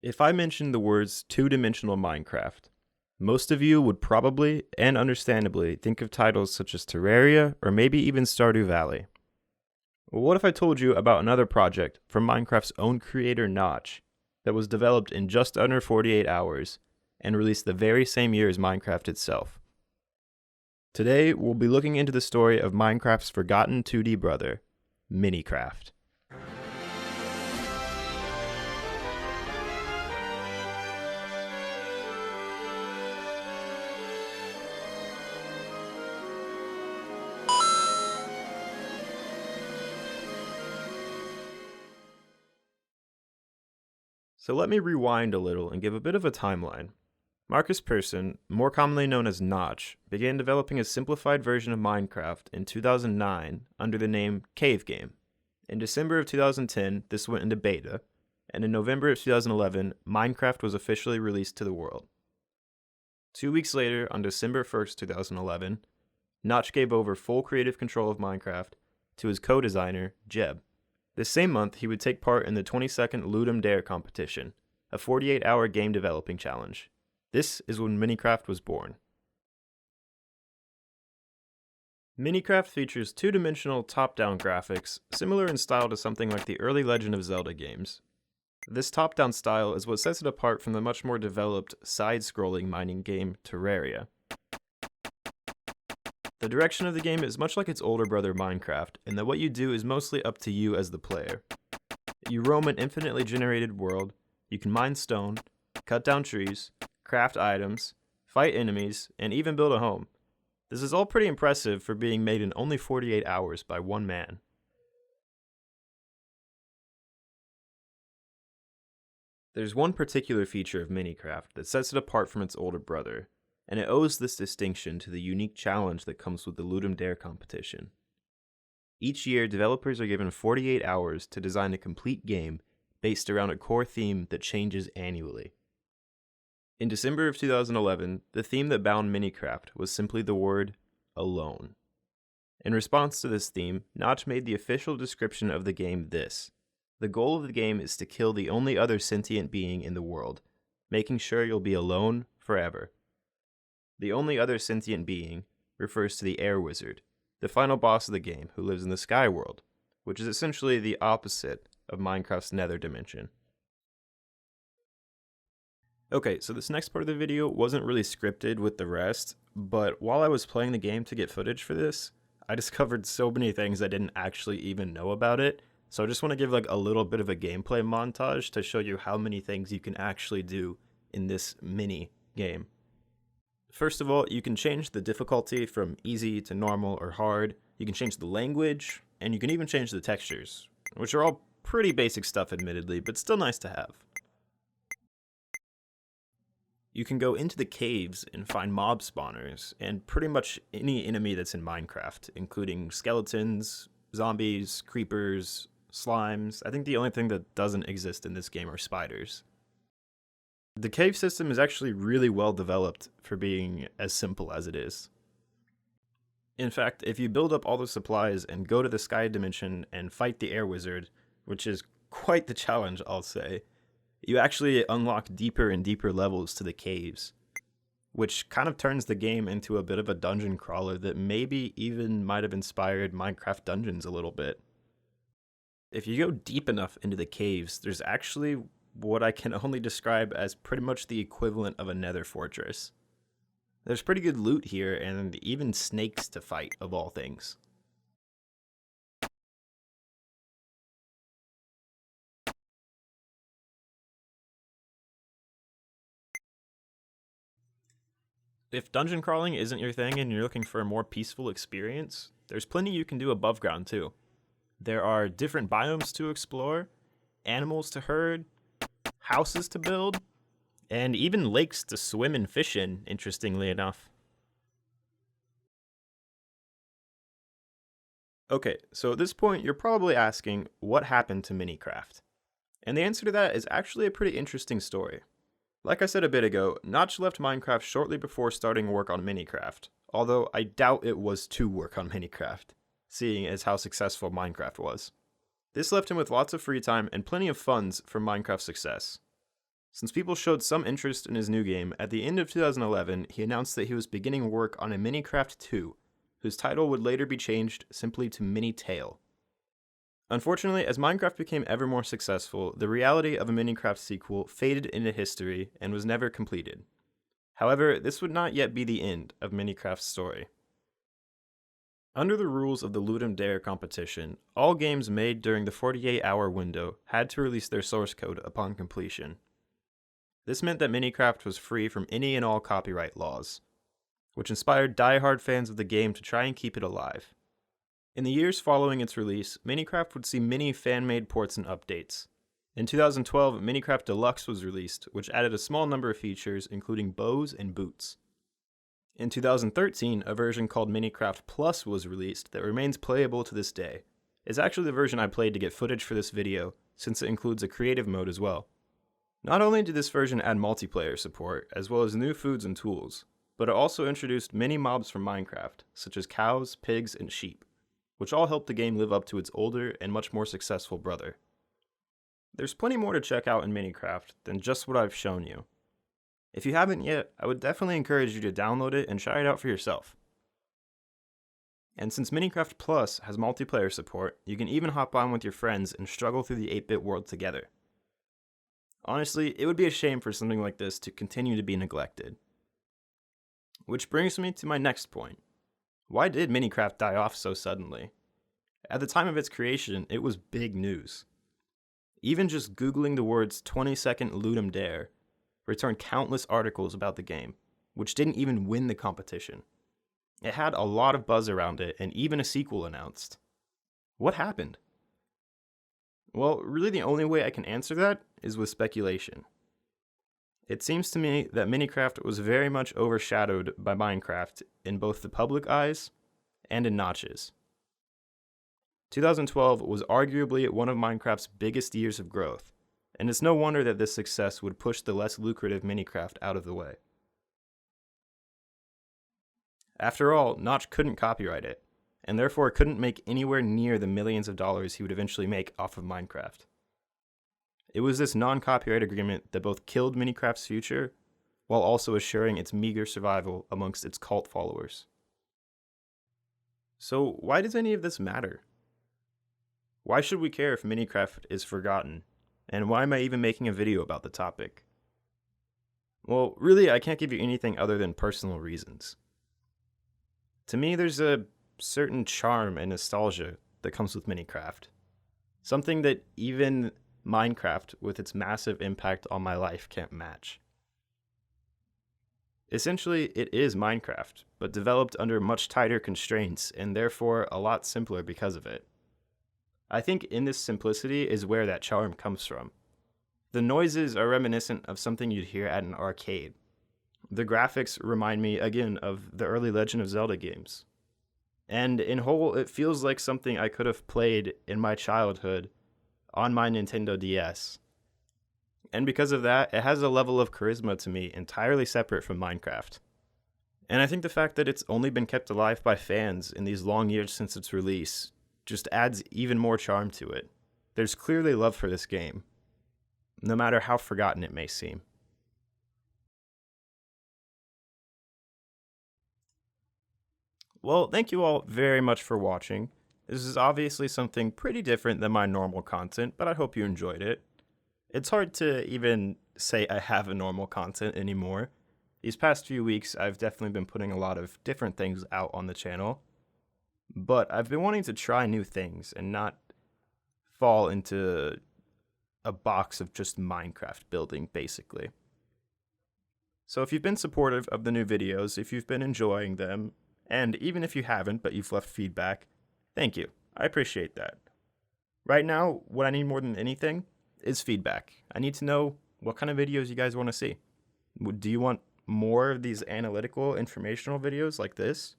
If I mentioned the words two-dimensional Minecraft, most of you would probably, and understandably, think of titles such as Terraria or maybe even Stardew Valley. Well, what if I told you about another project from Minecraft's own creator Notch that was developed in just under 48 hours and released the very same year as Minecraft itself? Today, we'll be looking into the story of Minecraft's forgotten 2D brother, Minicraft. So let me rewind a little and give a bit of a timeline. Marcus Persson, more commonly known as Notch, began developing a simplified version of Minecraft in 2009 under the name Cave Game. In December of 2010, this went into beta, and in November of 2011, Minecraft was officially released to the world. 2 weeks later, on December 1st, 2011, Notch gave over full creative control of Minecraft to his co-designer, Jeb. This same month, he would take part in the 22nd Ludum Dare competition, a 48-hour game developing challenge. This is when Minicraft was born. Minicraft features two-dimensional top-down graphics, similar in style to something like the early Legend of Zelda games. This top-down style is what sets it apart from the much more developed, side-scrolling mining game Terraria. The direction of the game is much like its older brother Minecraft, in that what you do is mostly up to you as the player. You roam an infinitely generated world, you can mine stone, cut down trees, craft items, fight enemies, and even build a home. This is all pretty impressive for being made in only 48 hours by one man. There's one particular feature of Minicraft that sets it apart from its older brother, and it owes this distinction to the unique challenge that comes with the Ludum Dare competition. Each year, developers are given 48 hours to design a complete game based around a core theme that changes annually. In December of 2011, the theme that bound Minicraft was simply the word, alone. In response to this theme, Notch made the official description of the game this: the goal of the game is to kill the only other sentient being in the world, making sure you'll be alone forever. The only other sentient being refers to the Air Wizard, the final boss of the game who lives in the Sky World, which is essentially the opposite of Minecraft's Nether dimension. Okay, so this next part of the video wasn't really scripted with the rest, but while I was playing the game to get footage for this, I discovered so many things I didn't actually even know about it, so I just want to give like a little bit of a gameplay montage to show you how many things you can actually do in this mini game. First of all, you can change the difficulty from easy to normal or hard. You can change the language, and you can even change the textures, which are all pretty basic stuff admittedly, but still nice to have. You can go into the caves and find mob spawners, and pretty much any enemy that's in Minecraft, including skeletons, zombies, creepers, slimes. I think the only thing that doesn't exist in this game are spiders. The cave system is actually really well developed for being as simple as it is. In fact, if you build up all the supplies and go to the Sky Dimension and fight the Air Wizard, which is quite the challenge, I'll say, you actually unlock deeper and deeper levels to the caves, which kind of turns the game into a bit of a dungeon crawler that maybe even might have inspired Minecraft Dungeons a little bit. If you go deep enough into the caves, there's actually what I can only describe as pretty much the equivalent of a nether fortress. There's pretty good loot here, and even snakes to fight, of all things. If dungeon crawling isn't your thing and you're looking for a more peaceful experience, there's plenty you can do above ground too. There are different biomes to explore, animals to herd, houses to build, and even lakes to swim and fish in, interestingly enough. Okay, so at this point you're probably asking, what happened to Minicraft? And the answer to that is actually a pretty interesting story. Like I said a bit ago, Notch left Minecraft shortly before starting work on Minicraft, although I doubt it was to work on Minicraft, seeing as how successful Minecraft was. This left him with lots of free time and plenty of funds from Minecraft's success. Since people showed some interest in his new game, at the end of 2011, he announced that he was beginning work on a Minicraft 2, whose title would later be changed simply to Mini Tail. Unfortunately, as Minecraft became ever more successful, the reality of a Minicraft sequel faded into history and was never completed. However, this would not yet be the end of Minicraft's story. Under the rules of the Ludum Dare competition, all games made during the 48-hour window had to release their source code upon completion. This meant that Minicraft was free from any and all copyright laws, which inspired die-hard fans of the game to try and keep it alive. In the years following its release, Minicraft would see many fan-made ports and updates. In 2012, Minicraft Deluxe was released, which added a small number of features, including bows and boots. In 2013, a version called Minicraft Plus was released that remains playable to this day. It's actually the version I played to get footage for this video, since it includes a creative mode as well. Not only did this version add multiplayer support, as well as new foods and tools, but it also introduced many mobs from Minecraft, such as cows, pigs, and sheep, which all helped the game live up to its older and much more successful brother. There's plenty more to check out in Minicraft than just what I've shown you. If you haven't yet, I would definitely encourage you to download it and try it out for yourself. And since Minicraft Plus has multiplayer support, you can even hop on with your friends and struggle through the 8-bit world together. Honestly, it would be a shame for something like this to continue to be neglected. Which brings me to my next point. Why did Minicraft die off so suddenly? At the time of its creation, it was big news. Even just Googling the words 20-second Ludum Dare returned countless articles about the game, which didn't even win the competition. It had a lot of buzz around it and even a sequel announced. What happened? Well, really the only way I can answer that is with speculation. It seems to me that Minicraft was very much overshadowed by Minecraft in both the public eyes and in notches. 2012 was arguably one of Minecraft's biggest years of growth, and it's no wonder that this success would push the less lucrative Minicraft out of the way. After all, Notch couldn't copyright it, and therefore couldn't make anywhere near the millions of dollars he would eventually make off of Minecraft. It was this non-copyright agreement that both killed Minicraft's future, while also assuring its meager survival amongst its cult followers. So why does any of this matter? Why should we care if Minicraft is forgotten? And why am I even making a video about the topic? Well, really, I can't give you anything other than personal reasons. To me, there's a certain charm and nostalgia that comes with Minicraft. Something that even Minecraft, with its massive impact on my life, can't match. Essentially, it is Minecraft, but developed under much tighter constraints and therefore a lot simpler because of it. I think in this simplicity is where that charm comes from. The noises are reminiscent of something you'd hear at an arcade. The graphics remind me again of the early Legend of Zelda games. And in whole, it feels like something I could have played in my childhood on my Nintendo DS. And because of that, it has a level of charisma to me entirely separate from Minecraft. And I think the fact that it's only been kept alive by fans in these long years since its release just adds even more charm to it. There's clearly love for this game, no matter how forgotten it may seem. Well, thank you all very much for watching. This is obviously something pretty different than my normal content, but I hope you enjoyed it. It's hard to even say I have a normal content anymore. These past few weeks, I've definitely been putting a lot of different things out on the channel, but I've been wanting to try new things and not fall into a box of just Minecraft building, basically. So if you've been supportive of the new videos, if you've been enjoying them, and even if you haven't, but you've left feedback, thank you. I appreciate that. Right now, what I need more than anything is feedback. I need to know what kind of videos you guys want to see. Do you want more of these analytical, informational videos like this?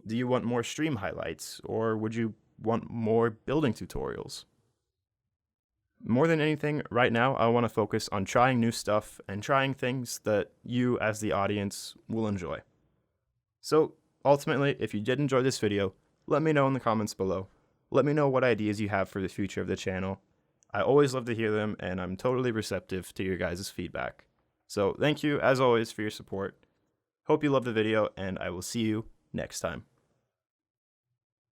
Do you want more stream highlights, or would you want more building tutorials? More than anything, right now, I want to focus on trying new stuff and trying things that you, as the audience, will enjoy. So, ultimately, if you did enjoy this video, let me know in the comments below. Let me know what ideas you have for the future of the channel. I always love to hear them, and I'm totally receptive to your guys' feedback. So thank you, as always, for your support. Hope you love the video, and I will see you next time.